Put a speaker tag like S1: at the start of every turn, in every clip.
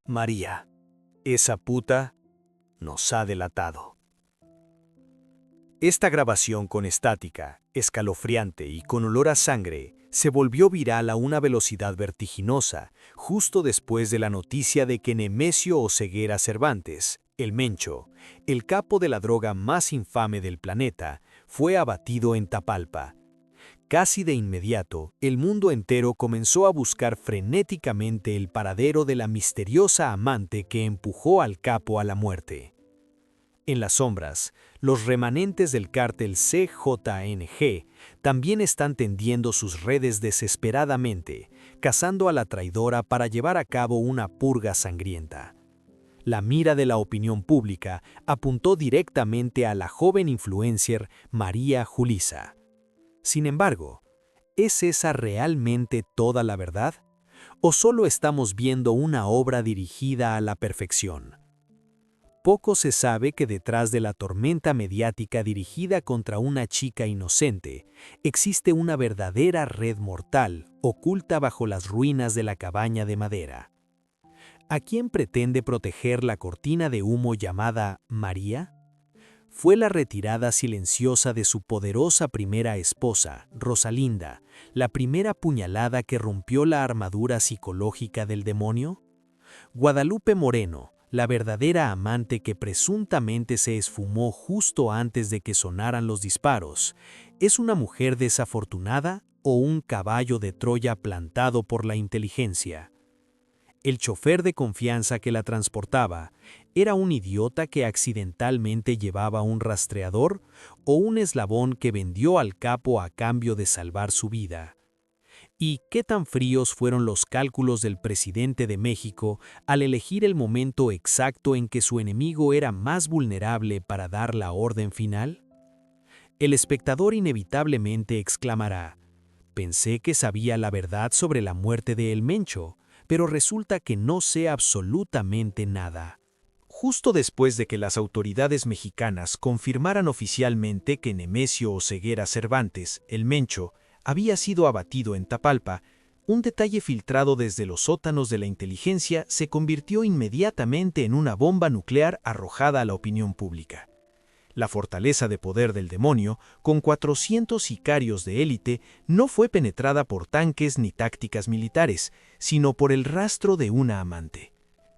S1: María, esa puta nos ha delatado. Esta grabación con estática, escalofriante y con olor a sangre se volvió viral a una velocidad vertiginosa justo después de la noticia de que Nemesio Oseguera Cervantes, el Mencho, el capo de la droga más infame del planeta, fue abatido en Tapalpa. Casi de inmediato, el mundo entero comenzó a buscar frenéticamente el paradero de la misteriosa amante que empujó al capo a la muerte. En las sombras, los remanentes del cártel CJNG también están tendiendo sus redes desesperadamente, cazando a la traidora para llevar a cabo una purga sangrienta. La mira de la opinión pública apuntó directamente a la joven influencer María Julissa. Sin embargo, ¿es esa realmente toda la verdad? ¿O solo estamos viendo una obra dirigida a la perfección? Poco se sabe que detrás de la tormenta mediática dirigida contra una chica inocente, existe una verdadera red mortal oculta bajo las ruinas de la cabaña de madera. ¿A quién pretende proteger la cortina de humo llamada María? Fue la retirada silenciosa de su poderosa primera esposa, Rosalinda, la primera puñalada que rompió la armadura psicológica del demonio. Guadalupe Moreno, la verdadera amante que presuntamente se esfumó justo antes de que sonaran los disparos, ¿es una mujer desafortunada o un caballo de Troya plantado por la inteligencia? El chofer de confianza que la transportaba, ¿era un idiota que accidentalmente llevaba un rastreador o un eslabón que vendió al capo a cambio de salvar su vida? ¿Y qué tan fríos fueron los cálculos del presidente de México al elegir el momento exacto en que su enemigo era más vulnerable para dar la orden final? El espectador inevitablemente exclamará: «Pensé que sabía la verdad sobre la muerte de El Mencho, pero resulta que no sé absolutamente nada». Justo después de que las autoridades mexicanas confirmaran oficialmente que Nemesio Oseguera Cervantes, el Mencho, había sido abatido en Tapalpa, un detalle filtrado desde los sótanos de la inteligencia se convirtió inmediatamente en una bomba nuclear arrojada a la opinión pública. La fortaleza de poder del demonio, con 400 sicarios de élite, no fue penetrada por tanques ni tácticas militares, sino por el rastro de una amante.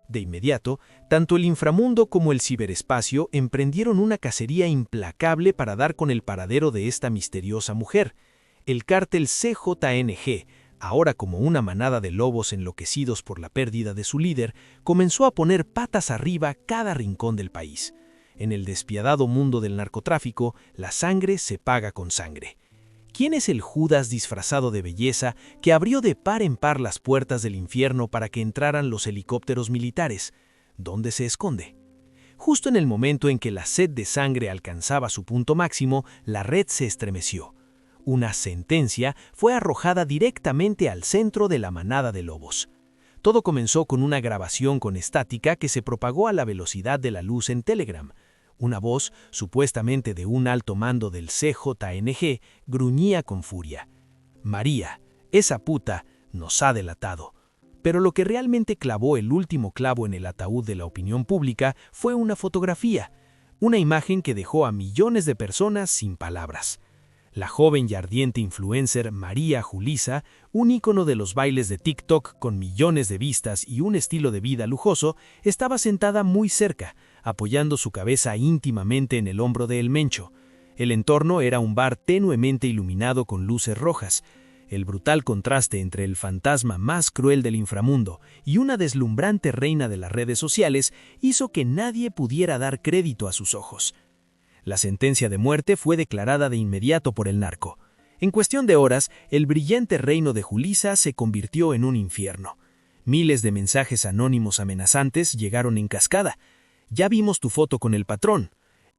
S1: De inmediato, tanto el inframundo como el ciberespacio emprendieron una cacería implacable para dar con el paradero de esta misteriosa mujer. El cártel CJNG, ahora como una manada de lobos enloquecidos por la pérdida de su líder, comenzó a poner patas arriba cada rincón del país. En el despiadado mundo del narcotráfico, la sangre se paga con sangre. ¿Quién es el Judas disfrazado de belleza que abrió de par en par las puertas del infierno para que entraran los helicópteros militares? ¿Dónde se esconde? Justo en el momento en que la sed de sangre alcanzaba su punto máximo, la red se estremeció. Una sentencia fue arrojada directamente al centro de la manada de lobos. Todo comenzó con una grabación con estática que se propagó a la velocidad de la luz en Telegram. Una voz, supuestamente de un alto mando del CJNG, gruñía con furia: «María, esa puta nos ha delatado». Pero lo que realmente clavó el último clavo en el ataúd de la opinión pública fue una fotografía, una imagen que dejó a millones de personas sin palabras. La joven y ardiente influencer María Julissa, un ícono de los bailes de TikTok con millones de vistas y un estilo de vida lujoso, estaba sentada muy cerca, apoyando su cabeza íntimamente en el hombro de El Mencho. El entorno era un bar tenuemente iluminado con luces rojas. El brutal contraste entre el fantasma más cruel del inframundo y una deslumbrante reina de las redes sociales hizo que nadie pudiera dar crédito a sus ojos. La sentencia de muerte fue declarada de inmediato por el narco. En cuestión de horas, el brillante reino de Julissa se convirtió en un infierno. Miles de mensajes anónimos amenazantes llegaron en cascada. «Ya vimos tu foto con el patrón.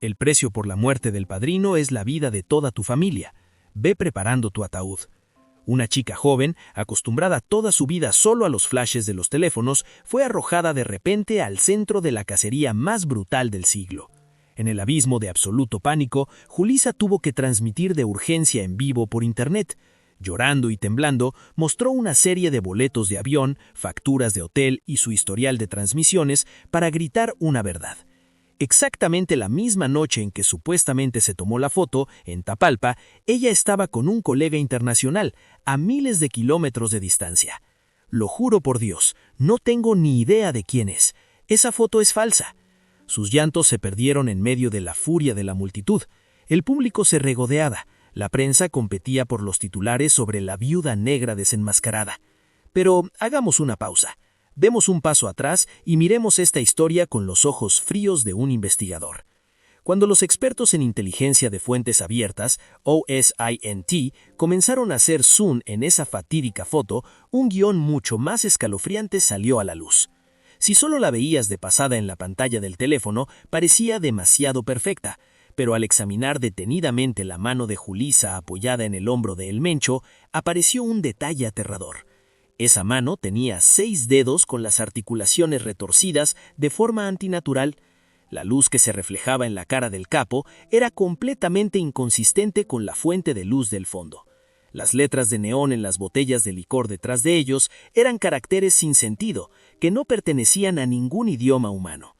S1: El precio por la muerte del padrino es la vida de toda tu familia. Ve preparando tu ataúd». Una chica joven, acostumbrada toda su vida solo a los flashes de los teléfonos, fue arrojada de repente al centro de la cacería más brutal del siglo. En el abismo de absoluto pánico, Julissa tuvo que transmitir de urgencia en vivo por internet:
S2: Llorando y temblando, mostró una serie de boletos de avión, facturas de hotel y su historial de transmisiones para gritar una verdad. Exactamente la misma noche en que supuestamente se tomó la foto, en Tapalpa, ella estaba con un colega internacional, a miles de kilómetros de distancia. Lo juro por Dios, no tengo ni idea de quién es. Esa foto es falsa. Sus llantos se perdieron en medio de la furia de la multitud. El público se regodeaba. La prensa competía por los titulares sobre la viuda negra desenmascarada. Pero hagamos una pausa. Demos un paso atrás y miremos esta historia con los ojos fríos de un investigador. Cuando los expertos en inteligencia de fuentes abiertas, OSINT, comenzaron a hacer zoom en esa fatídica foto, un guión mucho más escalofriante salió a la luz. Si solo la veías de pasada en la pantalla del teléfono, parecía demasiado perfecta, pero al examinar detenidamente la mano de Julissa apoyada en el hombro de El Mencho, apareció un detalle aterrador. Esa mano tenía 6 dedos con las articulaciones retorcidas de forma antinatural. La luz que se reflejaba en la cara del capo era completamente inconsistente con la fuente de luz del fondo. Las letras de neón en las botellas de licor detrás de ellos eran caracteres sin sentido, que no pertenecían a ningún idioma humano.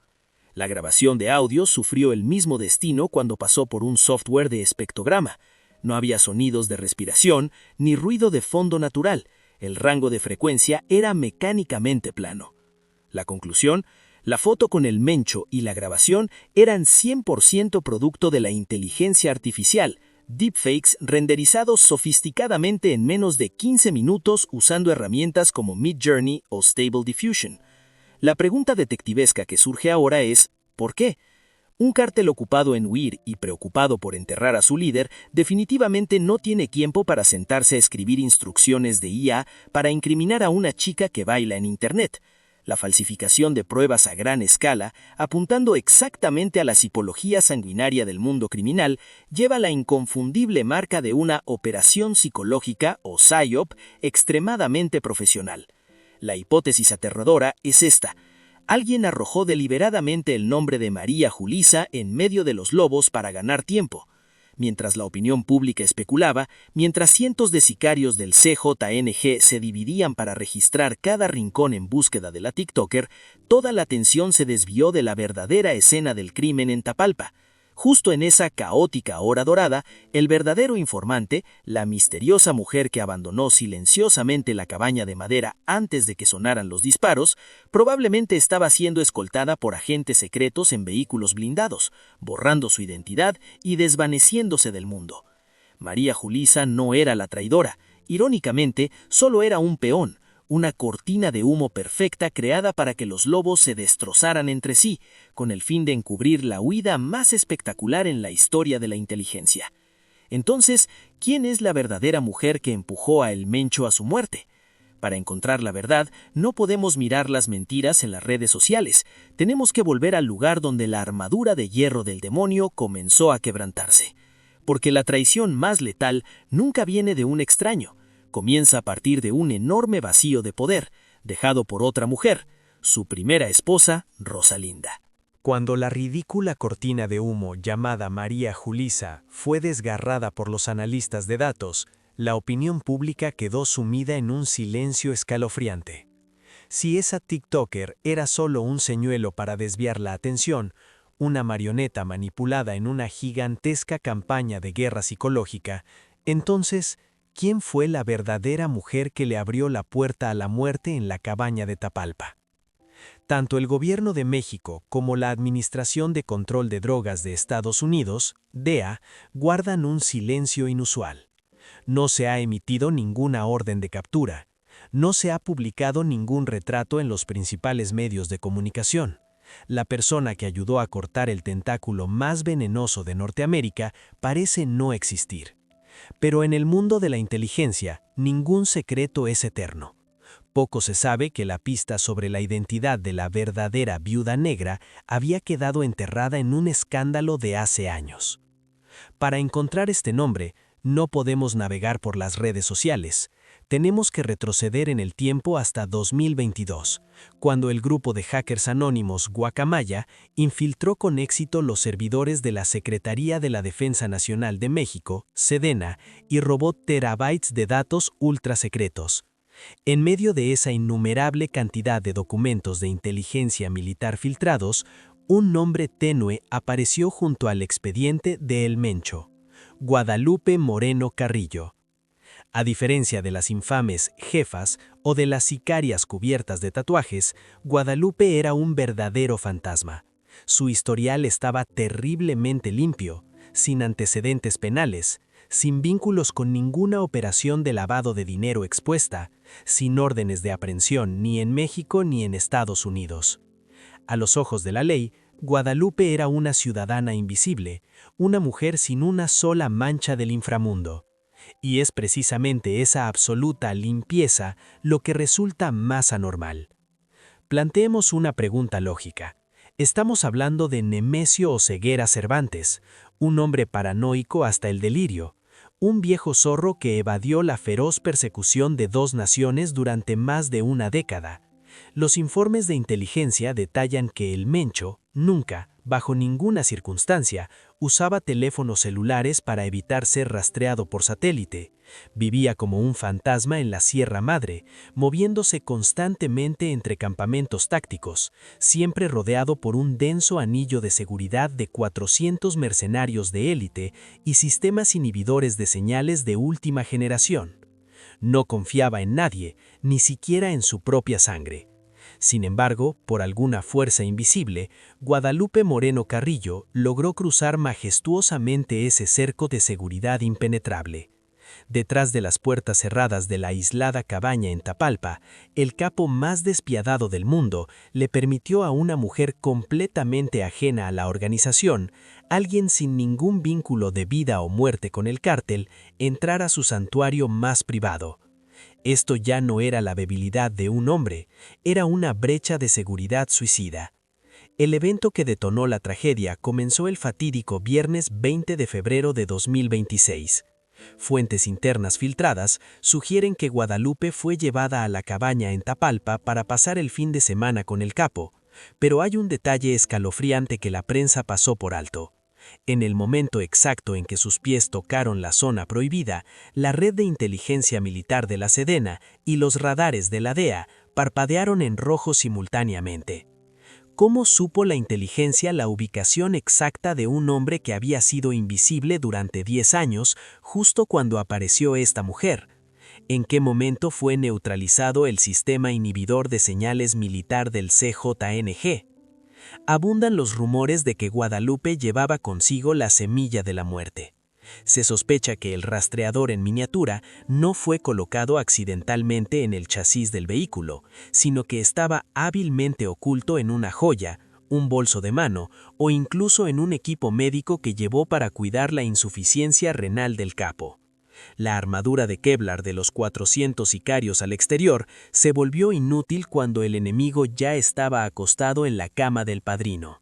S2: La grabación de audio sufrió el mismo destino cuando pasó por un software de espectrograma. No había sonidos de respiración ni ruido de fondo natural. El rango de frecuencia era mecánicamente plano. La conclusión: la foto con El Mencho y la grabación eran 100% producto de la inteligencia artificial, deepfakes renderizados sofisticadamente en menos de 15 minutos usando herramientas como Midjourney o Stable Diffusion. La pregunta detectivesca que surge ahora es: ¿por qué? Un cártel ocupado en huir y preocupado por enterrar a su líder definitivamente no tiene tiempo para sentarse a escribir instrucciones de IA para incriminar a una chica que baila en Internet. La falsificación de pruebas a gran escala, apuntando exactamente a la psicología sanguinaria del mundo criminal, lleva la inconfundible marca de una operación psicológica o PSYOP extremadamente profesional. La hipótesis aterradora es esta: alguien arrojó deliberadamente el nombre de María Julissa en medio de los lobos para ganar tiempo. Mientras la opinión pública especulaba, mientras cientos de sicarios del CJNG se dividían para registrar cada rincón en búsqueda de la TikToker, toda la atención se desvió de la verdadera escena del crimen en Tapalpa. Justo en esa caótica hora dorada, el verdadero informante, la misteriosa mujer que abandonó silenciosamente la cabaña de madera antes de que sonaran los disparos, probablemente estaba siendo escoltada por agentes secretos en vehículos blindados, borrando su identidad y desvaneciéndose del mundo. María Julissa no era la traidora. Irónicamente, solo era un peón, una cortina de humo perfecta creada para que los lobos se destrozaran entre sí, con el fin de encubrir la huida más espectacular en la historia de la inteligencia. Entonces, ¿quién es la verdadera mujer que empujó a El Mencho a su muerte? Para encontrar la verdad, no podemos mirar las mentiras en las redes sociales. Tenemos que volver al lugar donde la armadura de hierro del demonio comenzó a quebrantarse. Porque la traición más letal nunca viene de un extraño. Comienza a partir de un enorme vacío de poder, dejado por otra mujer, su primera esposa, Rosalinda.
S1: Cuando la ridícula cortina de humo llamada María Julissa fue desgarrada por los analistas de datos, la opinión pública quedó sumida en un silencio escalofriante. Si esa TikToker era solo un señuelo para desviar la atención, una marioneta manipulada en una gigantesca campaña de guerra psicológica, entonces, ¿quién fue la verdadera mujer que le abrió la puerta a la muerte en la cabaña de Tapalpa? Tanto el Gobierno de México como la Administración de Control de Drogas de Estados Unidos, DEA, guardan un silencio inusual. No se ha emitido ninguna orden de captura. No se ha publicado ningún retrato en los principales medios de comunicación. La persona que ayudó a cortar el tentáculo más venenoso de Norteamérica parece no existir. Pero en el mundo de la inteligencia, ningún secreto es eterno. Poco se sabe que la pista sobre la identidad de la verdadera viuda negra había quedado enterrada en un escándalo de hace años. Para encontrar este nombre, no podemos navegar por las redes sociales.
S2: tenemos que retroceder en el tiempo hasta 2022, cuando el grupo de hackers anónimos Guacamaya infiltró con éxito los servidores de la Secretaría de la Defensa Nacional de México, Sedena, y robó terabytes de datos ultrasecretos. En medio de esa innumerable cantidad de documentos de inteligencia militar filtrados, un nombre tenue apareció junto al expediente de El Mencho: Guadalupe Moreno Carrillo. A diferencia de las infames jefas o de las sicarias cubiertas de tatuajes, Guadalupe era un verdadero fantasma. Su historial estaba terriblemente limpio, sin antecedentes penales, sin vínculos con ninguna operación de lavado de dinero expuesta, sin órdenes de aprehensión ni en México ni en Estados Unidos. A los ojos de la ley, Guadalupe era una ciudadana invisible, una mujer sin una sola mancha del inframundo. Y es precisamente esa absoluta limpieza lo que resulta más anormal. Planteemos una pregunta lógica. Estamos hablando de Nemesio Oseguera Cervantes, un hombre paranoico hasta el delirio, un viejo zorro que evadió la feroz persecución de dos naciones durante más de una década. Los informes de inteligencia detallan que el Mencho nunca, bajo ninguna circunstancia, usaba teléfonos celulares para evitar ser rastreado por satélite. Vivía como un fantasma en la Sierra Madre, moviéndose constantemente entre campamentos tácticos, siempre rodeado por un denso anillo de seguridad de 400 mercenarios de élite y sistemas inhibidores de señales de última generación. No confiaba en nadie, ni siquiera en su propia sangre. Sin embargo, por alguna fuerza invisible, Guadalupe Moreno Carrillo logró cruzar majestuosamente ese cerco de seguridad impenetrable. Detrás de las puertas cerradas de la aislada cabaña en Tapalpa, el capo más despiadado del mundo le permitió a una mujer completamente ajena a la organización, alguien sin ningún vínculo de vida o muerte con el cártel, entrar a su santuario más privado. Esto ya no era la debilidad de un hombre, era una brecha de seguridad suicida. El evento que detonó la tragedia comenzó el fatídico viernes 20 de febrero de 2026. Fuentes internas filtradas sugieren que Guadalupe fue llevada a la cabaña en Tapalpa para pasar el fin de semana con el capo, pero hay un detalle escalofriante que la prensa pasó por alto. En el momento exacto en que sus pies tocaron la zona prohibida, la red de inteligencia militar de la Sedena y los radares de la DEA parpadearon en rojo simultáneamente. ¿Cómo supo la inteligencia la ubicación exacta de un hombre que había sido invisible durante 10 años, justo cuando apareció esta mujer? ¿En qué momento fue neutralizado el sistema inhibidor de señales militar del CJNG? Abundan los rumores de que Guadalupe llevaba consigo la semilla de la muerte. Se sospecha que el rastreador en miniatura no fue colocado accidentalmente en el chasis del vehículo, sino que estaba hábilmente oculto en una joya, un bolso de mano o incluso en un equipo médico que llevó para cuidar la insuficiencia renal del capo. La armadura de Kevlar de los 400 sicarios al exterior se volvió inútil cuando el enemigo ya estaba acostado en la cama del padrino.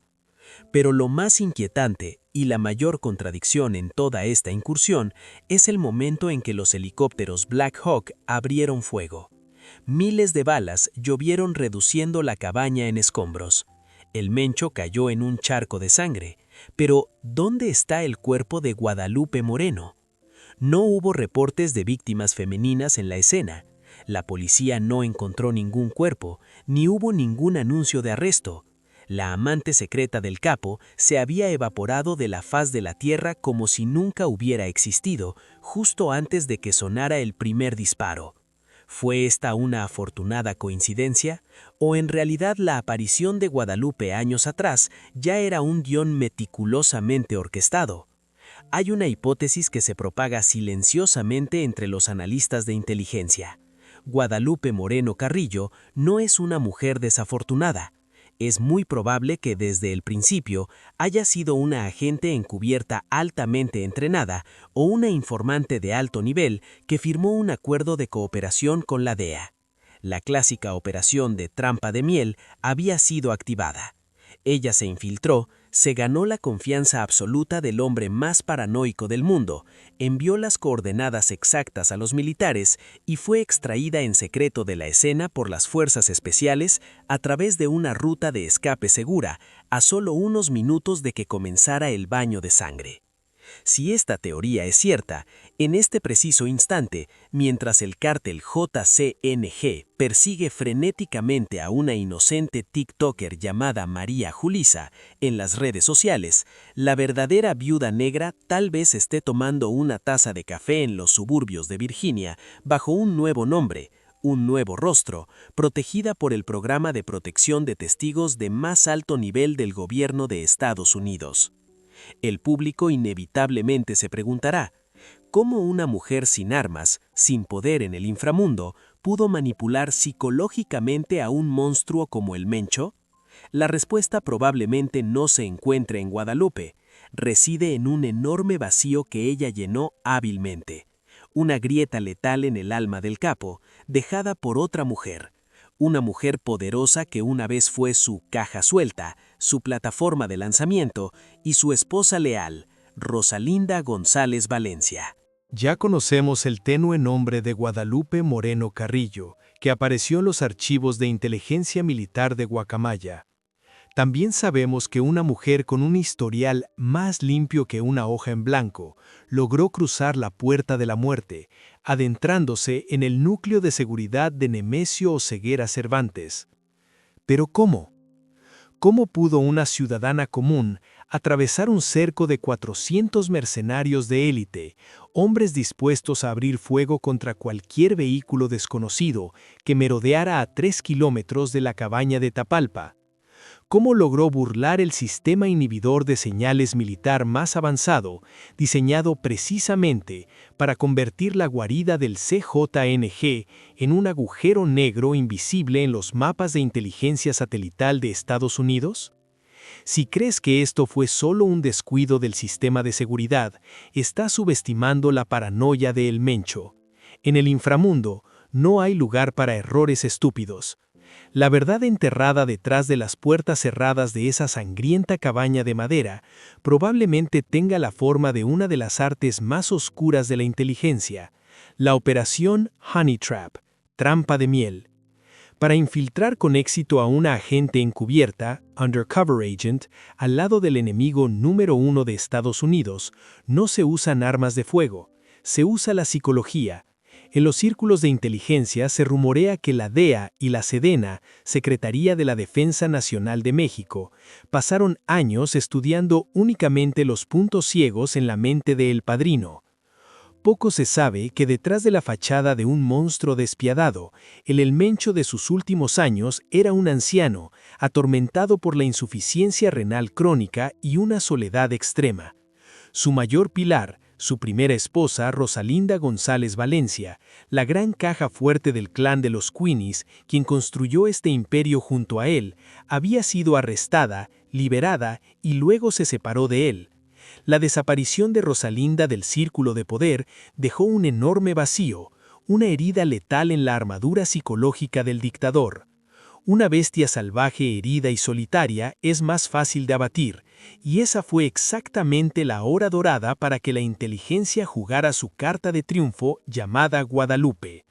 S2: Pero lo más inquietante y la mayor contradicción en toda esta incursión es el momento en que los helicópteros Black Hawk abrieron fuego. Miles de balas llovieron reduciendo la cabaña en escombros. El Mencho cayó en un charco de sangre. Pero, ¿dónde está el cuerpo de Guadalupe Moreno? No hubo reportes de víctimas femeninas en la escena. La policía no encontró ningún cuerpo, ni hubo ningún anuncio de arresto. La amante secreta del capo se había evaporado de la faz de la tierra como si nunca hubiera existido, justo antes de que sonara el primer disparo. ¿Fue esta una afortunada coincidencia? ¿O en realidad la aparición de Guadalupe años atrás ya era un guión meticulosamente orquestado? Hay una hipótesis que se propaga silenciosamente entre los analistas de inteligencia. Guadalupe Moreno Carrillo no es una mujer desafortunada. Es muy probable que desde el principio haya sido una agente encubierta altamente entrenada o una informante de alto nivel que firmó un acuerdo de cooperación con la DEA. La clásica operación de trampa de miel había sido activada. Ella se infiltró, se ganó la confianza absoluta del hombre más paranoico del mundo, envió las coordenadas exactas a los militares y fue extraída en secreto de la escena por las fuerzas especiales a través de una ruta de escape segura, a solo unos minutos de que comenzara el baño de sangre. Si esta teoría es cierta, en este preciso instante, mientras el cártel JCNG persigue frenéticamente a una inocente TikToker llamada María Julissa en las redes sociales, la verdadera viuda negra tal vez esté tomando una taza de café en los suburbios de Virginia bajo un nuevo nombre, un nuevo rostro, protegida por el programa de protección de testigos de más alto nivel del gobierno de Estados Unidos. El público inevitablemente se preguntará, ¿cómo una mujer sin armas, sin poder en el inframundo, pudo manipular psicológicamente a un monstruo como el Mencho? La respuesta probablemente no se encuentre en Guadalupe, reside en un enorme vacío que ella llenó hábilmente, una grieta letal en el alma del capo, dejada por otra mujer, una mujer poderosa que una vez fue su caja suelta, su plataforma de lanzamiento y su esposa leal, Rosalinda González Valencia.
S1: Ya conocemos el tenue nombre de Guadalupe Moreno Carrillo, que apareció en los archivos de inteligencia militar de Guacamaya. También sabemos que una mujer con un historial más limpio que una hoja en blanco logró cruzar la puerta de la muerte, adentrándose en el núcleo de seguridad de Nemesio Oseguera Cervantes. ¿Pero cómo? ¿Cómo pudo una ciudadana común atravesar un cerco de 400 mercenarios de élite, hombres dispuestos a abrir fuego contra cualquier vehículo desconocido que merodeara a 3 kilómetros de la cabaña de Tapalpa? ¿Cómo logró burlar el sistema inhibidor de señales militar más avanzado, diseñado precisamente para convertir la guarida del CJNG en un agujero negro invisible en los mapas de inteligencia satelital de Estados Unidos? Si crees que esto fue solo un descuido del sistema de seguridad, estás subestimando la paranoia de El Mencho. En el inframundo no hay lugar para errores estúpidos. La verdad enterrada detrás de las puertas cerradas de esa sangrienta cabaña de madera probablemente tenga la forma de una de las artes más oscuras de la inteligencia, la operación Honey Trap, trampa de miel. Para infiltrar con éxito a una agente encubierta, undercover agent, al lado del enemigo número 1 de Estados Unidos, no se usan armas de fuego, se usa la psicología. En los círculos de inteligencia se rumorea que la DEA y la Sedena, Secretaría de la Defensa Nacional de México, pasaron años estudiando únicamente los puntos ciegos en la mente de El Padrino. Poco se sabe que detrás de la fachada de un monstruo despiadado, el Mencho de sus últimos años era un anciano, atormentado por la insuficiencia renal crónica y una soledad extrema. Su mayor pilar, su primera esposa, Rosalinda González Valencia, la gran caja fuerte del clan de los Queenies, quien construyó este imperio junto a él, había sido arrestada, liberada y luego se separó de él. La desaparición de Rosalinda del círculo de poder dejó un enorme vacío, una herida letal en la armadura psicológica del dictador. Una bestia salvaje, herida y solitaria es más fácil de abatir, y esa fue exactamente la hora dorada para que la inteligencia jugara su carta de triunfo llamada Guadalupe.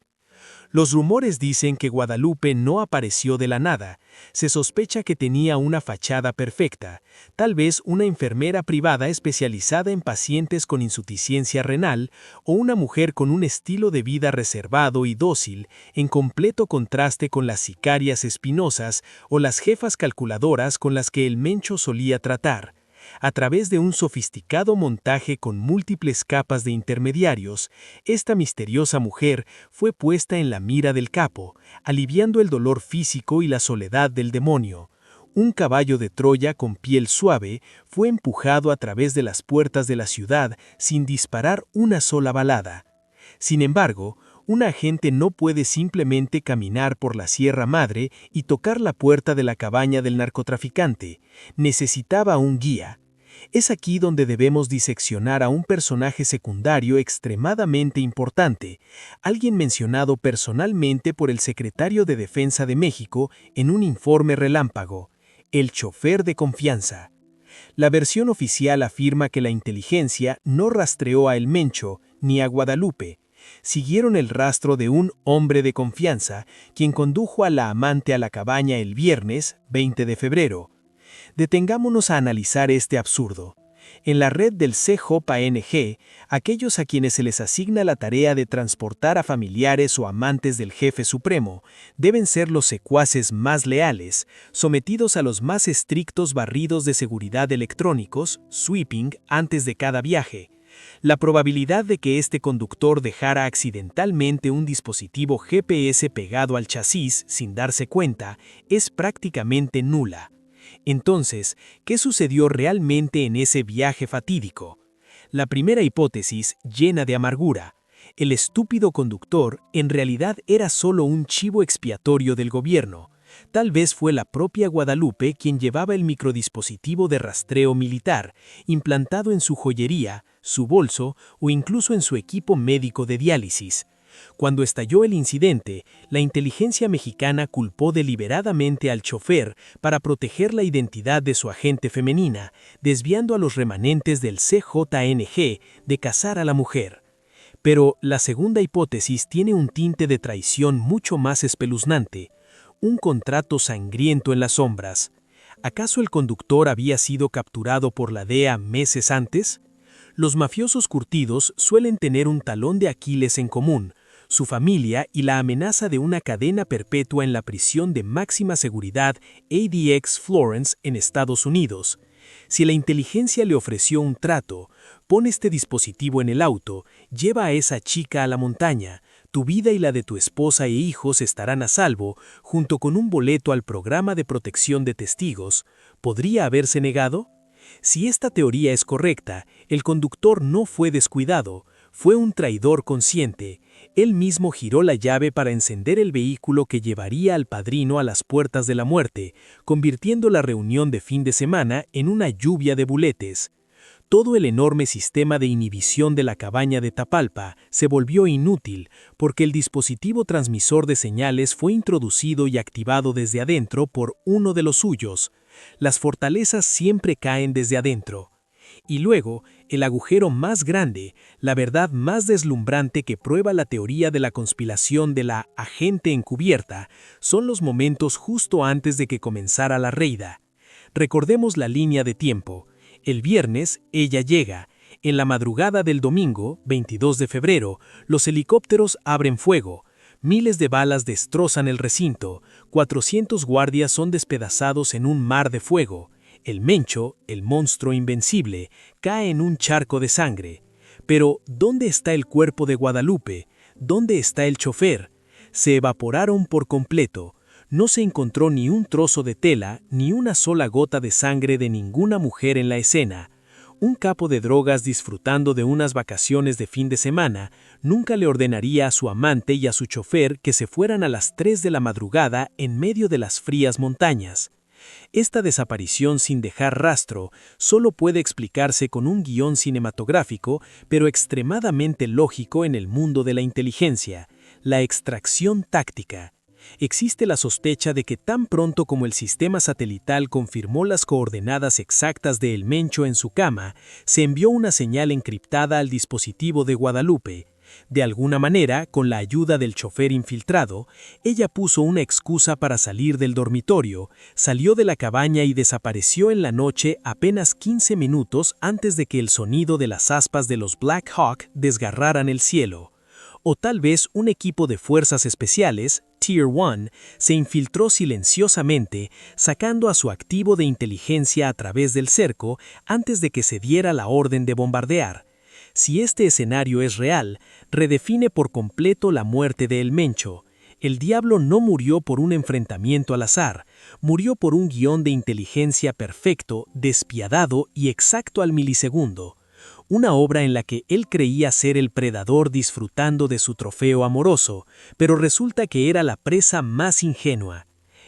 S1: Los rumores dicen que Guadalupe no apareció de la nada. Se sospecha que tenía una fachada perfecta, tal vez una enfermera privada especializada en pacientes con insuficiencia renal o una mujer con un estilo de vida reservado y dócil, en completo contraste con las sicarias espinosas o las jefas calculadoras con las que el Mencho solía tratar. A través de un sofisticado montaje con múltiples capas de intermediarios, esta misteriosa mujer fue puesta en la mira del capo, aliviando el dolor físico y la soledad del demonio. Un caballo de Troya con piel suave fue empujado a través de las puertas de la ciudad sin disparar una sola balada. Sin embargo, un agente no puede simplemente caminar por la Sierra Madre y tocar la puerta de la cabaña del narcotraficante. Necesitaba un guía. Es aquí donde debemos diseccionar a un personaje secundario extremadamente importante, alguien mencionado personalmente por el secretario de Defensa de México en un informe relámpago,
S2: el chofer de confianza. La versión oficial afirma que la inteligencia no rastreó a El Mencho ni a Guadalupe. Siguieron el rastro de un hombre de confianza, quien condujo a la amante a la cabaña el viernes 20 de febrero. Detengámonos a analizar este absurdo. En la red del CJNG, aquellos a quienes se les asigna la tarea de transportar a familiares o amantes del jefe supremo deben ser los secuaces más leales, sometidos a los más estrictos barridos de seguridad electrónicos, sweeping, antes de cada viaje. La probabilidad de que este conductor dejara accidentalmente un dispositivo GPS pegado al chasis sin darse cuenta es prácticamente nula. Entonces, ¿qué sucedió realmente en ese viaje fatídico? La primera hipótesis, llena de amargura. El estúpido conductor en realidad era solo un chivo expiatorio del gobierno. Tal vez fue la propia Guadalupe quien llevaba el microdispositivo de rastreo militar, implantado en su joyería, su bolso o incluso en su equipo médico de diálisis. Cuando estalló el incidente, la inteligencia mexicana culpó deliberadamente al chofer para proteger la identidad de su agente femenina, desviando a los remanentes del CJNG de cazar a la mujer. Pero la segunda hipótesis tiene un tinte de traición mucho más espeluznante, un contrato sangriento en las sombras. ¿Acaso el conductor había sido capturado por la DEA meses antes? Los mafiosos curtidos suelen tener un talón de Aquiles en común, su familia y la amenaza de una cadena perpetua en la prisión de máxima seguridad ADX Florence en Estados Unidos. Si la inteligencia le ofreció un trato, pon este dispositivo en el auto, lleva a esa chica a la montaña, tu vida y la de tu esposa e hijos estarán a salvo, junto con un boleto al programa de protección de testigos, ¿podría haberse negado? Si esta teoría es correcta, el conductor no fue descuidado, fue un traidor consciente. Él mismo giró la llave para encender el vehículo que llevaría al padrino a las puertas de la muerte, convirtiendo la reunión de fin de semana en una lluvia de buletes. Todo el enorme sistema de inhibición de la cabaña de Tapalpa se volvió inútil porque el dispositivo transmisor de señales fue introducido y activado desde adentro por uno de los suyos. Las fortalezas siempre caen desde adentro. Y luego, el agujero más grande, la verdad más deslumbrante que prueba la teoría de la conspiración de la agente encubierta, son los momentos justo antes de que comenzara la reida. Recordemos la línea de tiempo. El viernes, ella llega. En la madrugada del domingo, 22 de febrero, los helicópteros abren fuego. Miles de balas destrozan el recinto. 400 guardias son despedazados en un mar de fuego. El Mencho, el monstruo invencible, cae en un charco de sangre. Pero, ¿dónde está el cuerpo de Guadalupe? ¿Dónde está el chofer? Se evaporaron por completo. No se encontró ni un trozo de tela, ni una sola gota de sangre de ninguna mujer en la escena. Un capo de drogas disfrutando de unas vacaciones de fin de semana nunca le ordenaría a su amante y a su chofer que se fueran a las 3 de la madrugada en medio de las frías montañas. Esta desaparición sin dejar rastro solo puede explicarse con un guión cinematográfico, pero extremadamente lógico en el mundo de la inteligencia, la extracción táctica. Existe la sospecha de que tan pronto como el sistema satelital confirmó las coordenadas exactas de El Mencho en su cama, se envió una señal encriptada al dispositivo de Guadalupe. De alguna manera, con la ayuda del chofer infiltrado, ella puso una excusa para salir del dormitorio, salió de la cabaña y desapareció en la noche apenas 15 minutos antes de que el sonido de las aspas de los Black Hawk desgarraran el cielo. O tal vez un equipo de fuerzas especiales, Tier 1, se infiltró silenciosamente, sacando a su activo de inteligencia a través del cerco antes de que se diera la orden de bombardear. Si este escenario es real, redefine por completo la muerte de El Mencho. El diablo no murió por un enfrentamiento al azar, murió por un guión de inteligencia perfecto, despiadado y exacto al milisegundo. Una obra en la que él creía ser el predador disfrutando de su trofeo amoroso, pero resulta que era la presa más ingenua.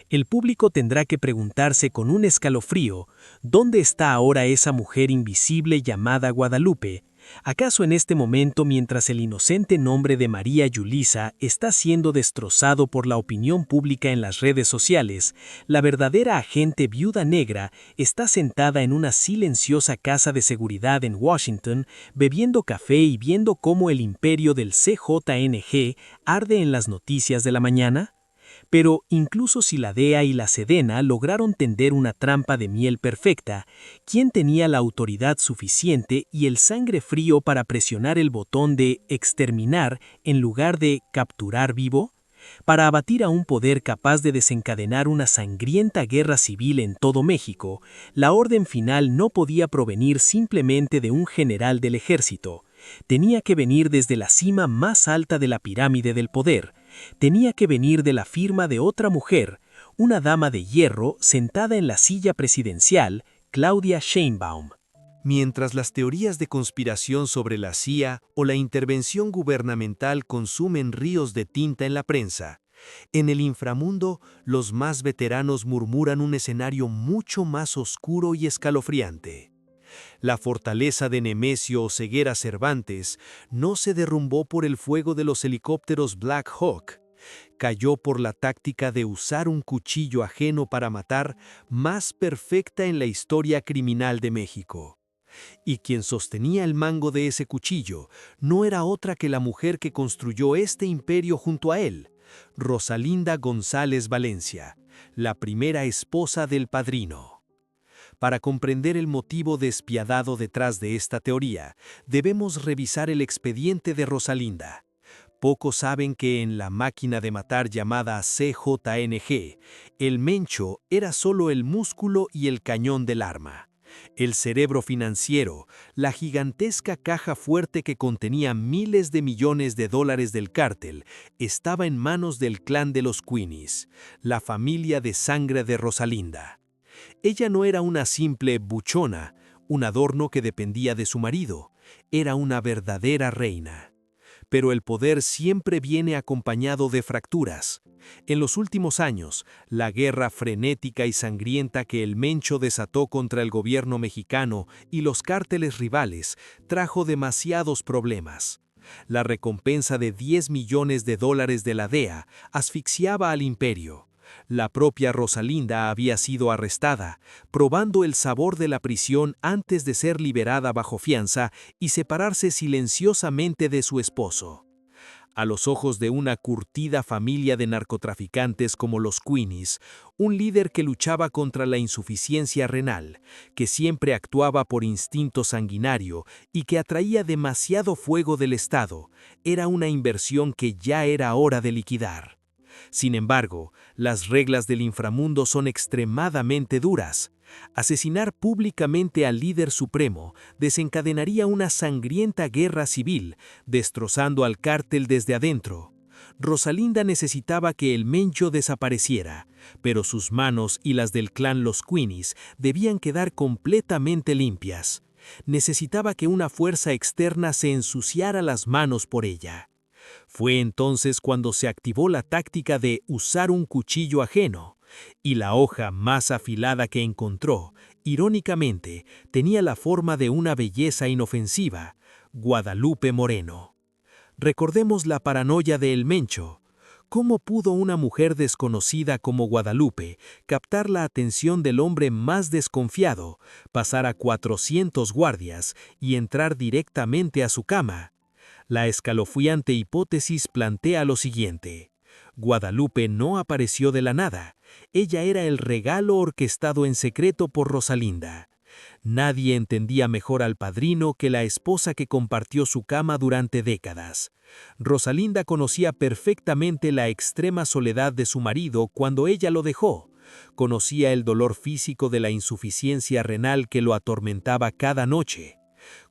S2: El público tendrá que preguntarse con un escalofrío, ¿dónde está ahora esa mujer invisible llamada Guadalupe? ¿Acaso en este momento, mientras el inocente nombre de María Yulisa está siendo destrozado por la opinión pública en las redes sociales, la verdadera agente viuda negra está sentada en una silenciosa casa de seguridad en Washington, bebiendo café y viendo cómo el imperio del CJNG arde en las noticias de la mañana? Pero incluso si la DEA y la Sedena lograron tender una trampa de miel perfecta, ¿quién tenía la autoridad suficiente y el sangre frío para presionar el botón de exterminar en lugar de capturar vivo? Para abatir a un poder capaz de desencadenar una sangrienta guerra civil en todo México, la orden final no podía provenir simplemente de un general del ejército. Tenía que venir desde la cima más alta de la pirámide del poder. Tenía que venir de la firma de otra mujer, una dama de hierro sentada en la silla presidencial, Claudia Sheinbaum.
S1: Mientras las teorías de conspiración sobre la CIA o la intervención gubernamental consumen ríos de tinta en la prensa, en el inframundo los más veteranos murmuran un escenario mucho más oscuro y escalofriante. La fortaleza de Nemesio Oseguera Cervantes no se derrumbó por el fuego de los helicópteros Black Hawk. Cayó por la táctica de usar un cuchillo ajeno para matar más perfecta en la historia criminal de México. Y quien sostenía el mango de ese cuchillo no era otra que la mujer que construyó este imperio junto a él, Rosalinda González Valencia, la primera esposa del padrino. Para comprender el motivo despiadado detrás de esta teoría, debemos revisar el expediente de Rosalinda. Pocos saben que en la máquina de matar llamada CJNG, el mencho era solo el músculo y el cañón del arma. El cerebro financiero, la gigantesca caja fuerte que contenía miles de millones de dólares del cártel, estaba en manos del clan de los Queenies, la familia de sangre de Rosalinda. Ella no era una simple buchona, un adorno que dependía de su marido, era una verdadera reina. Pero el poder siempre viene acompañado de fracturas. En los últimos años, la guerra frenética y sangrienta que el Mencho desató contra el gobierno mexicano y los cárteles rivales trajo demasiados problemas. La recompensa de $10 millones de la DEA asfixiaba al imperio. La propia Rosalinda había sido arrestada, probando el sabor de la prisión antes de ser liberada bajo fianza y separarse silenciosamente de su esposo. A los ojos de una curtida familia de narcotraficantes como los Queenies, un líder que luchaba contra la insuficiencia renal, que siempre actuaba por instinto sanguinario y que atraía demasiado fuego del Estado, era una inversión que ya era hora de liquidar. Sin embargo, las reglas del inframundo son extremadamente duras. Asesinar públicamente al líder supremo desencadenaría una sangrienta guerra civil, destrozando al cártel desde adentro. Rosalinda necesitaba que el Mencho desapareciera, pero sus manos y las del clan Los Queenies debían quedar completamente limpias. Necesitaba que una fuerza externa se ensuciara las manos por ella. Fue entonces cuando se activó la táctica de usar un cuchillo ajeno, y la hoja más afilada que encontró, irónicamente, tenía la forma de una belleza inofensiva, Guadalupe Moreno. Recordemos la paranoia de El Mencho. ¿Cómo pudo una mujer desconocida como Guadalupe captar la atención del hombre más desconfiado, pasar a 400 guardias y entrar directamente a su cama? La escalofriante hipótesis plantea lo siguiente. Guadalupe no apareció de la nada. Ella era el regalo orquestado en secreto por Rosalinda. Nadie entendía mejor al padrino que la esposa que compartió su cama durante décadas. Rosalinda conocía perfectamente la extrema soledad de su marido cuando ella lo dejó. Conocía el dolor físico de la insuficiencia renal que lo atormentaba cada noche.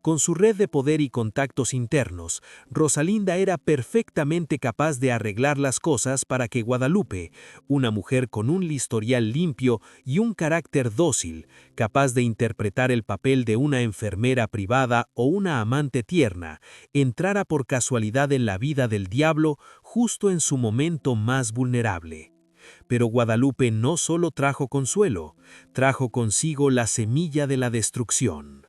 S1: Con su red de poder y contactos internos, Rosalinda era perfectamente capaz de arreglar las cosas para que Guadalupe, una mujer con un historial limpio y un carácter dócil, capaz de interpretar el papel de una enfermera privada o una amante tierna, entrara por casualidad en la vida del diablo justo en su momento más vulnerable. Pero Guadalupe no solo trajo consuelo, trajo consigo la semilla de la destrucción.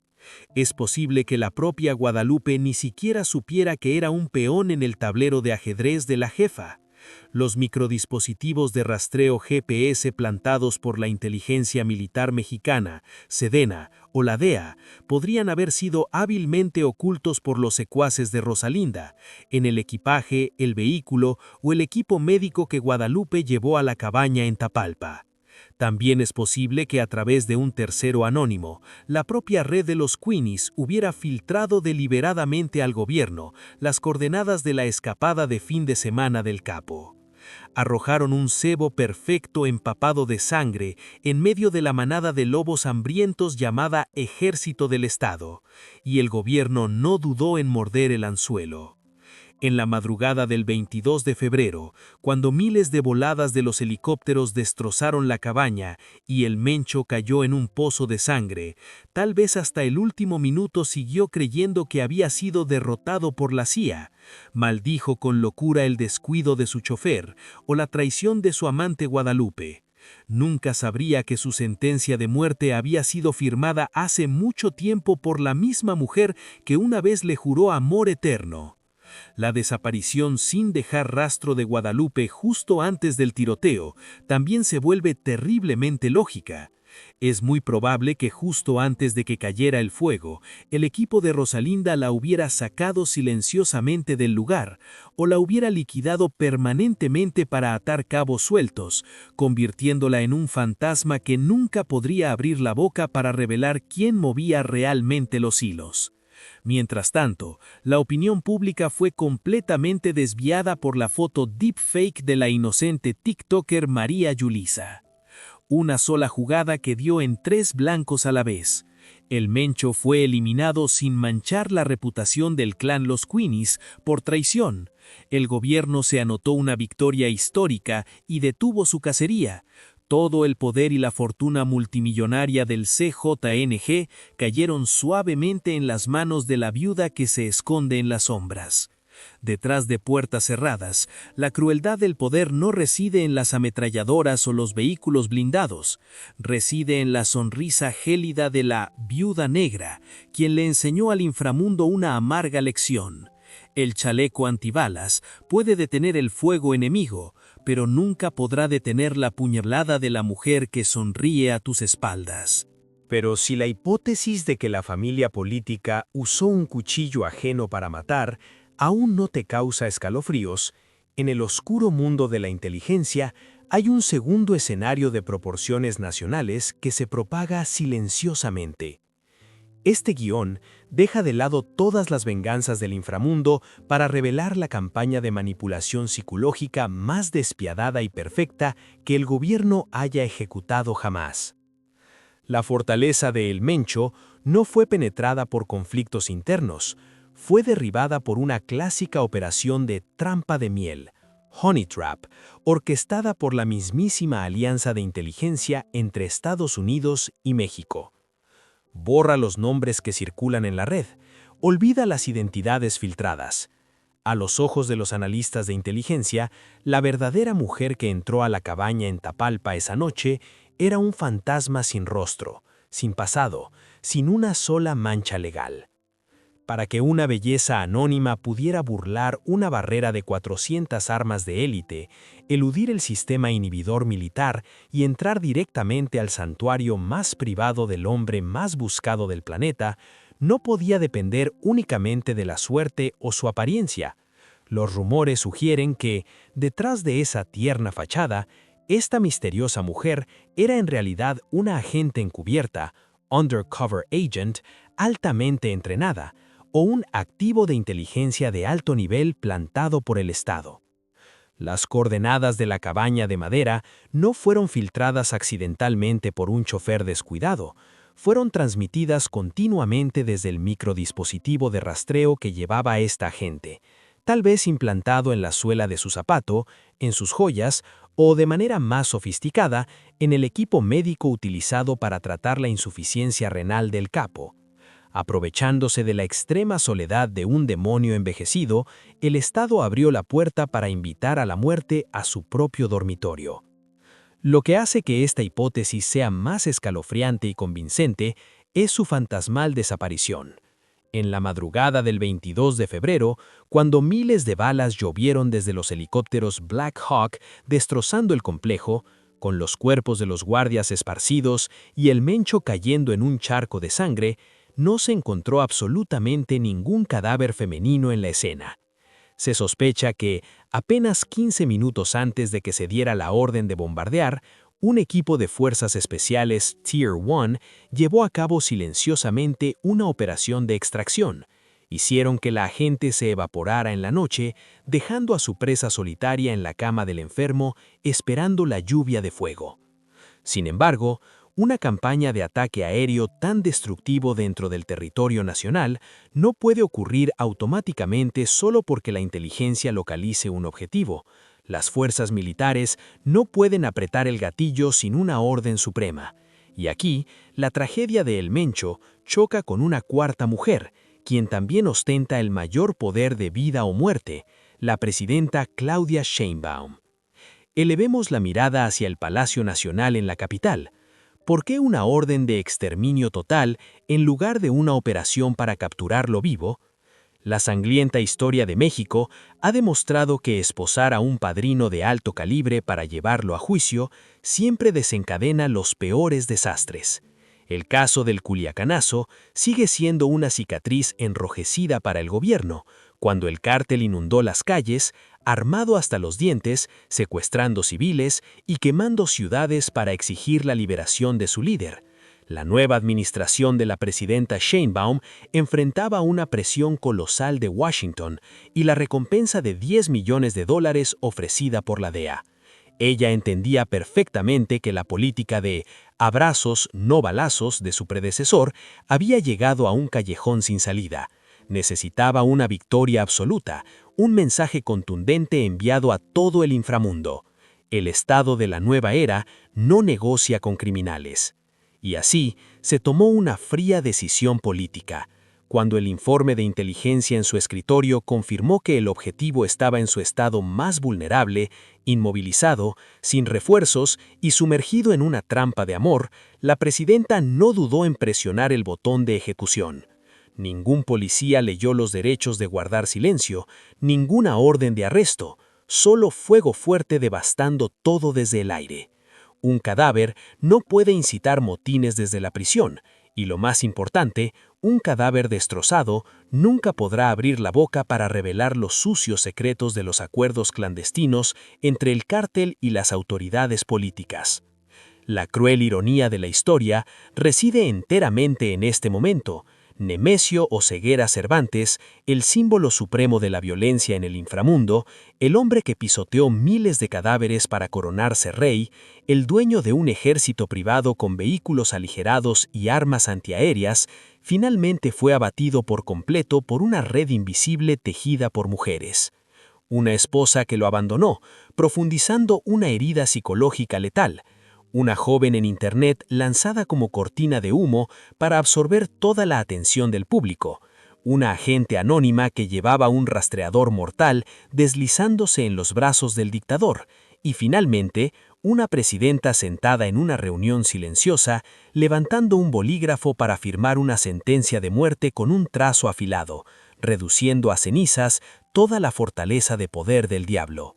S2: Es posible que la propia Guadalupe ni siquiera supiera que era un peón en el tablero de ajedrez de la jefa. Los microdispositivos de rastreo GPS plantados por la inteligencia militar mexicana, Sedena o la DEA, podrían haber sido hábilmente ocultos por los secuaces de Rosalinda, en el equipaje, el vehículo o el equipo médico que Guadalupe llevó a la cabaña en Tapalpa. También es posible que a través de un tercero anónimo, la propia red de los Queenies hubiera filtrado deliberadamente al gobierno las coordenadas de la escapada de fin de semana del capo. Arrojaron un cebo perfecto empapado de sangre en medio de la manada de lobos hambrientos llamada Ejército del Estado, y el gobierno no dudó en morder el anzuelo. En la madrugada del 22 de febrero, cuando miles de voladas de los helicópteros destrozaron la cabaña y el Mencho cayó en un pozo de sangre, tal vez hasta el último minuto siguió creyendo que había sido derrotado por la CIA, maldijo con locura el descuido de su chofer o la traición de su amante Guadalupe. Nunca sabría que su sentencia de muerte había sido firmada hace mucho tiempo por la misma mujer que una vez le juró amor eterno. La desaparición sin dejar rastro de Guadalupe justo antes del tiroteo también se vuelve terriblemente lógica. Es muy probable que justo antes de que cayera el fuego, el equipo de Rosalinda la hubiera sacado silenciosamente del lugar o la hubiera liquidado permanentemente para atar cabos sueltos, convirtiéndola en un fantasma que nunca podría abrir la boca para revelar quién movía realmente los hilos. Mientras tanto, la opinión pública fue completamente desviada por la foto deepfake de la inocente TikToker María Yulisa. Una sola jugada que dio en 3 blancos a la vez. El Mencho fue eliminado sin manchar la reputación del clan Los Queenies por traición. El gobierno se anotó una victoria histórica y detuvo su cacería. Todo el poder y la fortuna multimillonaria del CJNG cayeron suavemente en las manos de la viuda que se esconde en las sombras. Detrás de puertas cerradas, la crueldad del poder no reside en las ametralladoras o los vehículos blindados, reside en la sonrisa gélida de la viuda negra, quien le enseñó al inframundo una amarga lección. El chaleco antibalas puede detener el fuego enemigo, pero nunca podrá detener la puñalada de la mujer que sonríe a tus espaldas.
S1: Pero si la hipótesis de que la familia política usó un cuchillo ajeno para matar aún no te causa escalofríos, en el oscuro mundo de la inteligencia hay un segundo escenario de proporciones nacionales que se propaga silenciosamente. Este guión deja de lado todas las venganzas del inframundo para revelar la campaña de manipulación psicológica más despiadada y perfecta que el gobierno haya ejecutado jamás. La fortaleza de El Mencho no fue penetrada por conflictos internos, fue derribada por una clásica operación de trampa de miel, Honey Trap, orquestada por la mismísima alianza de inteligencia entre Estados Unidos y México. Borra los nombres que circulan en la red, olvida las identidades filtradas. A los ojos de los analistas de inteligencia, la verdadera mujer que entró a la cabaña en Tapalpa esa noche era un fantasma sin rostro, sin pasado, sin una sola mancha legal. Para que una belleza anónima pudiera burlar una barrera de 400 armas de élite, eludir el sistema inhibidor militar y entrar directamente al santuario más privado del hombre más buscado del planeta, no podía depender únicamente de la suerte o su apariencia. Los rumores sugieren que, detrás de esa tierna fachada, esta misteriosa mujer era en realidad una agente encubierta, undercover agent, altamente entrenada, o un activo de inteligencia de alto nivel plantado por el Estado. Las coordenadas de la cabaña de madera no fueron filtradas accidentalmente por un chofer descuidado, fueron transmitidas continuamente desde el microdispositivo de rastreo que llevaba esta agente, tal vez implantado en la suela de su zapato, en sus joyas o, de manera más sofisticada, en el equipo médico utilizado para tratar la insuficiencia renal del capo. Aprovechándose de la extrema soledad de un demonio envejecido, el Estado abrió la puerta para invitar a la muerte a su propio dormitorio. Lo que hace que esta hipótesis sea más escalofriante y convincente
S2: es su fantasmal desaparición. En la madrugada del 22 de febrero, cuando miles de balas llovieron desde los helicópteros Black Hawk destrozando el complejo, con los cuerpos de los guardias esparcidos y el Mencho cayendo en un charco de sangre, no se encontró absolutamente ningún cadáver femenino en la escena. Se sospecha que, apenas 15 minutos antes de que se diera la orden de bombardear, un equipo de fuerzas especiales Tier 1 llevó a cabo silenciosamente una operación de extracción. Hicieron que la agente se evaporara en la noche, dejando a su presa solitaria en la cama del enfermo, esperando la lluvia de fuego. Sin embargo, una campaña de ataque aéreo tan destructivo dentro del territorio nacional no puede ocurrir automáticamente solo porque la inteligencia localice un objetivo. Las fuerzas militares no pueden apretar el gatillo sin una orden suprema. Y aquí, la tragedia de El Mencho choca con una cuarta mujer, quien también ostenta el mayor poder de vida o muerte, la presidenta Claudia Sheinbaum. Elevemos la mirada hacia el Palacio Nacional en la capital. ¿Por qué una orden de exterminio total en lugar de una operación para capturarlo vivo? La sangrienta historia de México ha demostrado que esposar a un padrino de alto calibre para llevarlo a juicio siempre desencadena los peores desastres. El caso del Culiacanazo sigue siendo una cicatriz enrojecida para el gobierno, cuando el cártel inundó las calles, armado hasta los dientes, secuestrando civiles y quemando ciudades para exigir la liberación de su líder. La nueva administración de la presidenta Sheinbaum enfrentaba una presión colosal de Washington y la recompensa de $10 millones ofrecida por la DEA. Ella entendía perfectamente que la política de abrazos, no balazos de su predecesor había llegado a un callejón sin salida. Necesitaba una victoria absoluta, un mensaje contundente enviado a todo el inframundo. El Estado de la nueva era no negocia con criminales. Y así se tomó una fría decisión política. Cuando el informe de inteligencia en su escritorio confirmó que el objetivo estaba en su estado más vulnerable, inmovilizado, sin refuerzos y sumergido en una trampa de amor, la presidenta no dudó en presionar el botón de ejecución. Ningún policía leyó los derechos de guardar silencio, ninguna orden de arresto, solo fuego fuerte devastando todo desde el aire. Un cadáver no puede incitar motines desde la prisión, y lo más importante, un cadáver destrozado nunca podrá abrir la boca para revelar los sucios secretos de los acuerdos clandestinos entre el cártel y las autoridades políticas. La cruel ironía de la historia reside enteramente en este momento. Nemesio Oseguera Cervantes, el símbolo supremo de la violencia en el inframundo, el hombre que pisoteó miles de cadáveres para coronarse rey, el dueño de un ejército privado con vehículos aligerados y armas antiaéreas, finalmente fue abatido por completo por una red invisible tejida por mujeres. Una esposa que lo abandonó, profundizando una herida psicológica letal. Una joven en Internet lanzada como cortina de humo para absorber toda la atención del público. Una agente anónima que llevaba un rastreador mortal deslizándose en los brazos del dictador. Y finalmente, una presidenta sentada en una reunión silenciosa, levantando un bolígrafo para firmar una sentencia de muerte con un trazo afilado, reduciendo a cenizas toda la fortaleza de poder del diablo.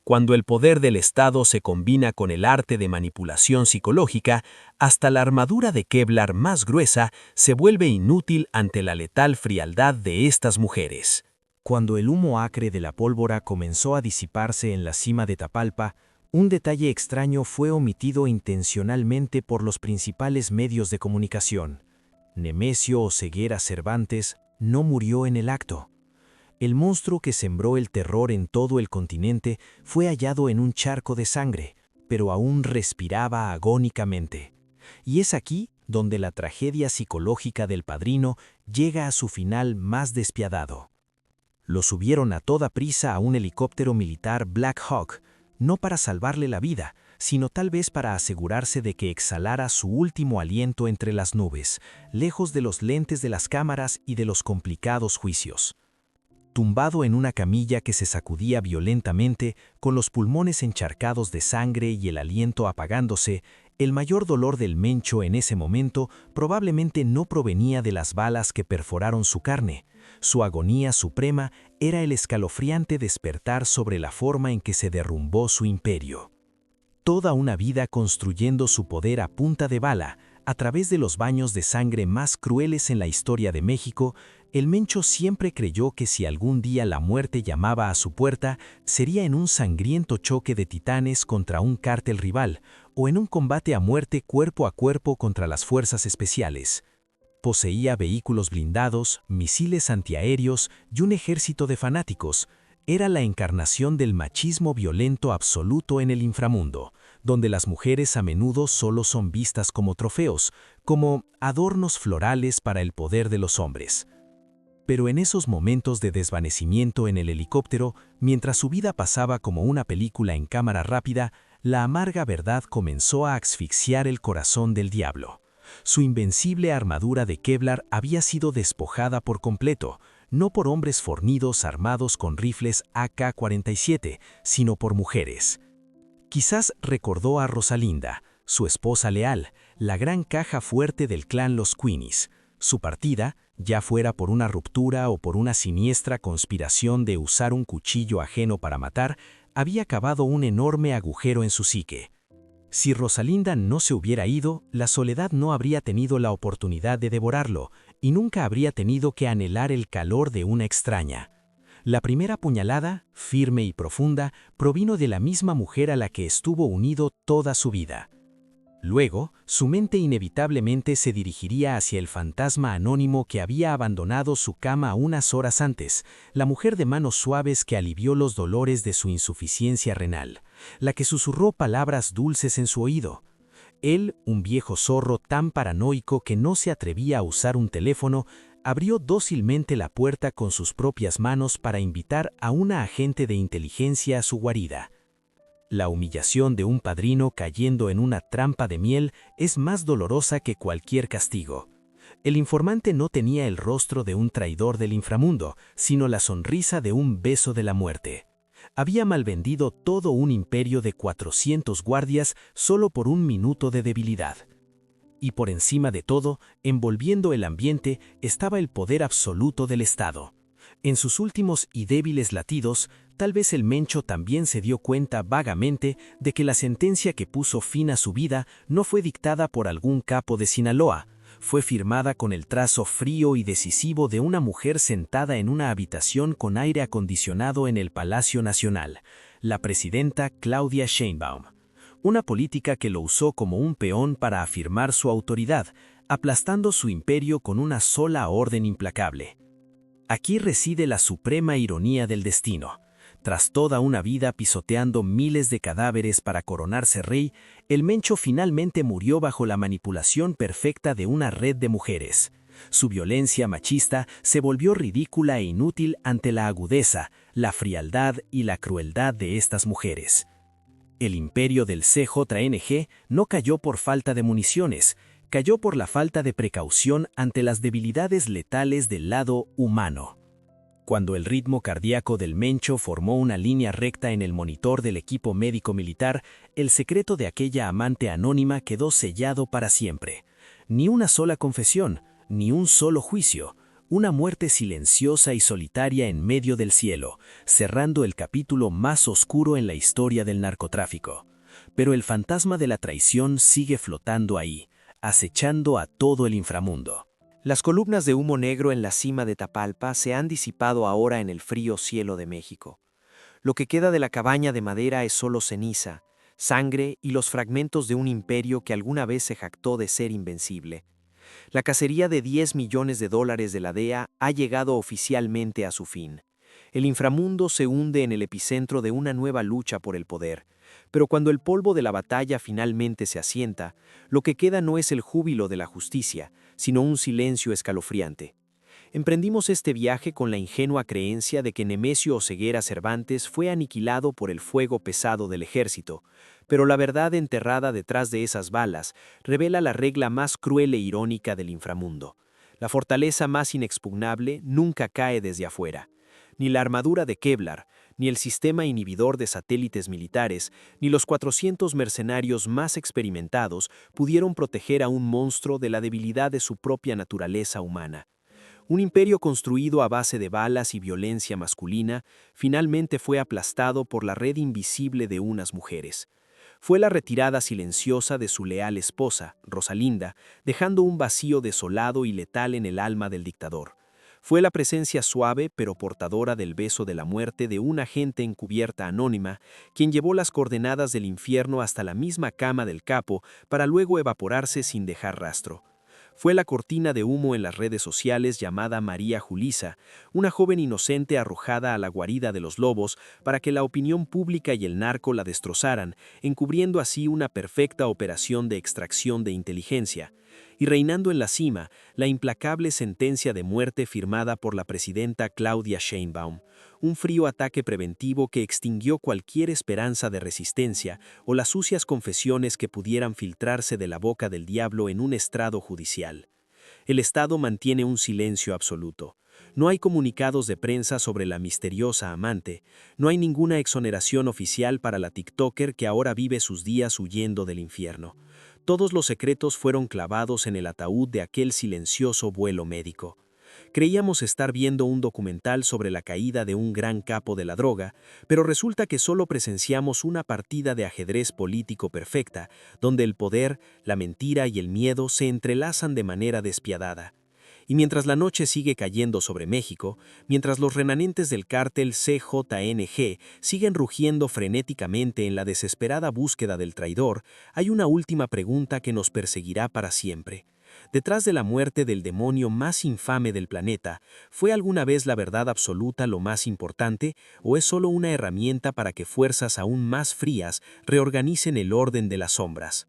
S2: Cuando el poder del Estado se combina con el arte de manipulación psicológica, hasta la armadura de Kevlar más gruesa se vuelve inútil ante la letal frialdad de estas mujeres.
S1: Cuando el humo acre de la pólvora comenzó a disiparse en la cima de Tapalpa, un detalle extraño fue omitido intencionalmente por los principales medios de comunicación. Nemesio Oseguera Cervantes no murió en el acto. El monstruo que sembró el terror en todo el continente fue hallado en un charco de sangre, pero aún respiraba agónicamente. Y es aquí donde la tragedia psicológica del padrino llega a su final más despiadado. Lo subieron a toda prisa a un helicóptero militar Black Hawk, no para salvarle la vida, sino tal vez para asegurarse de que exhalara su último aliento entre las nubes, lejos de los lentes de las cámaras y de los complicados juicios. Tumbado en una camilla que se sacudía violentamente, con los pulmones encharcados de sangre y el aliento apagándose,
S2: El mayor dolor del Mencho en ese momento probablemente no provenía de las balas que perforaron su carne. Su agonía suprema era el escalofriante despertar sobre la forma en que se derrumbó su imperio. Toda una vida construyendo su poder a punta de bala, a través de los baños de sangre más crueles en la historia de México, el Mencho siempre creyó que si algún día la muerte llamaba a su puerta, sería en un sangriento choque de titanes contra un cártel rival, o en un combate a muerte cuerpo a cuerpo contra las fuerzas especiales. Poseía vehículos blindados, misiles antiaéreos y un ejército de fanáticos. Era la encarnación del machismo violento absoluto en el inframundo, donde las mujeres a menudo solo son vistas como trofeos, como adornos florales para el poder de los hombres. Pero en esos momentos de desvanecimiento en el helicóptero, mientras su vida pasaba como una película en cámara rápida, la amarga verdad comenzó a asfixiar el corazón del diablo. Su invencible armadura de Kevlar había sido despojada por completo, no por hombres fornidos armados con rifles AK-47, sino por mujeres. Quizás recordó a Rosalinda, su esposa leal, la gran caja fuerte del clan Los Queenies. Su partida, ya fuera por una ruptura o por una siniestra conspiración de usar un cuchillo ajeno para matar, había cavado un enorme agujero en su psique. Si Rosalinda no se hubiera ido, la soledad no habría tenido la oportunidad de devorarlo, y nunca habría tenido que anhelar el calor de una extraña. La primera puñalada, firme y profunda, provino de la misma mujer a la que estuvo unido toda su vida. Luego, su mente inevitablemente se dirigiría hacia el fantasma anónimo que había abandonado su cama unas horas antes, la mujer de manos suaves que alivió los dolores de su insuficiencia renal, la que susurró palabras dulces en su oído. Él, un viejo zorro tan paranoico que no se atrevía a usar un teléfono, abrió dócilmente la puerta con sus propias manos para invitar a una agente de inteligencia a su guarida. La humillación de un padrino cayendo en una trampa de miel es más dolorosa que cualquier castigo. El informante no tenía el rostro de un traidor del inframundo, sino la sonrisa de un beso de la muerte. Había malvendido todo un imperio de 400 guardias solo por un minuto de debilidad. Y por encima de todo, envolviendo el ambiente, estaba el poder absoluto del Estado. En sus últimos y débiles latidos, tal vez el Mencho también se dio cuenta vagamente de que la sentencia que puso fin a su vida no fue dictada por algún capo de Sinaloa, fue firmada con el trazo frío y decisivo de una mujer sentada en una habitación con aire acondicionado en el Palacio Nacional, la presidenta Claudia Sheinbaum. Una política que lo usó como un peón para afirmar su autoridad, aplastando su imperio con una sola orden implacable. Aquí reside la suprema ironía del destino. Tras toda una vida pisoteando miles de cadáveres para coronarse rey, el Mencho finalmente murió bajo la manipulación perfecta de una red de mujeres. Su violencia machista se volvió ridícula e inútil ante la agudeza, la frialdad y la crueldad de estas mujeres. El imperio del CJNG no cayó por falta de municiones, cayó por la falta de precaución ante las debilidades letales del lado humano. Cuando el ritmo cardíaco del Mencho formó una línea recta en el monitor del equipo médico-militar, el secreto de aquella amante anónima quedó sellado para siempre. Ni una sola confesión, ni un solo juicio, una muerte silenciosa y solitaria en medio del cielo, cerrando el capítulo más oscuro en la historia del narcotráfico. Pero el fantasma de la traición sigue flotando ahí, acechando a todo el inframundo.
S3: Las columnas de humo negro en la cima de Tapalpa se han disipado ahora en el frío cielo de México. Lo que queda de la cabaña de madera es solo ceniza, sangre y los fragmentos de un imperio que alguna vez se jactó de ser invencible. La cacería de $10 millones de la DEA ha llegado oficialmente a su fin. El inframundo se hunde en el epicentro de una nueva lucha por el poder. Pero cuando el polvo de la batalla finalmente se asienta, lo que queda no es el júbilo de la justicia, sino un silencio escalofriante. Emprendimos este viaje con la ingenua creencia de que Nemesio Oseguera Cervantes fue aniquilado por el fuego pesado del ejército, pero la verdad enterrada detrás de esas balas revela la regla más cruel e irónica del inframundo. La fortaleza más inexpugnable nunca cae desde afuera. Ni la armadura de Kevlar, Ni el sistema inhibidor de satélites militares, ni los 400 mercenarios más experimentados pudieron proteger a un monstruo de la debilidad de su propia naturaleza humana. Un imperio construido a base de balas y violencia masculina finalmente fue aplastado por la red invisible de unas mujeres. Fue la retirada silenciosa de su leal esposa, Rosalinda, dejando un vacío desolado y letal en el alma del dictador. Fue la presencia suave pero portadora del beso de la muerte de un agente encubierta anónima, quien llevó las coordenadas del infierno hasta la misma cama del capo para luego evaporarse sin dejar rastro. Fue la cortina de humo en las redes sociales llamada María Julisa, una joven inocente arrojada a la guarida de los lobos para que la opinión pública y el narco la destrozaran, encubriendo así una perfecta operación de extracción de inteligencia. Y reinando en la cima, la implacable sentencia de muerte firmada por la presidenta Claudia Sheinbaum, un frío ataque preventivo que extinguió cualquier esperanza de resistencia o las sucias confesiones que pudieran filtrarse de la boca del diablo en un estrado judicial. El Estado mantiene un silencio absoluto. No hay comunicados de prensa sobre la misteriosa amante, no hay ninguna exoneración oficial para la TikToker que ahora vive sus días huyendo del infierno. Todos los secretos fueron clavados en el ataúd de aquel silencioso vuelo médico. Creíamos estar viendo un documental sobre la caída de un gran capo de la droga, pero resulta que solo presenciamos una partida de ajedrez político perfecta, donde el poder, la mentira y el miedo se entrelazan de manera despiadada. Y mientras la noche sigue cayendo sobre México, mientras los remanentes del cártel CJNG siguen rugiendo frenéticamente en la desesperada búsqueda del traidor, hay una última pregunta que nos perseguirá para siempre. Detrás de la muerte del demonio más infame del planeta, ¿fue alguna vez la verdad absoluta lo más importante o es solo una herramienta para que fuerzas aún más frías reorganicen el orden de las sombras?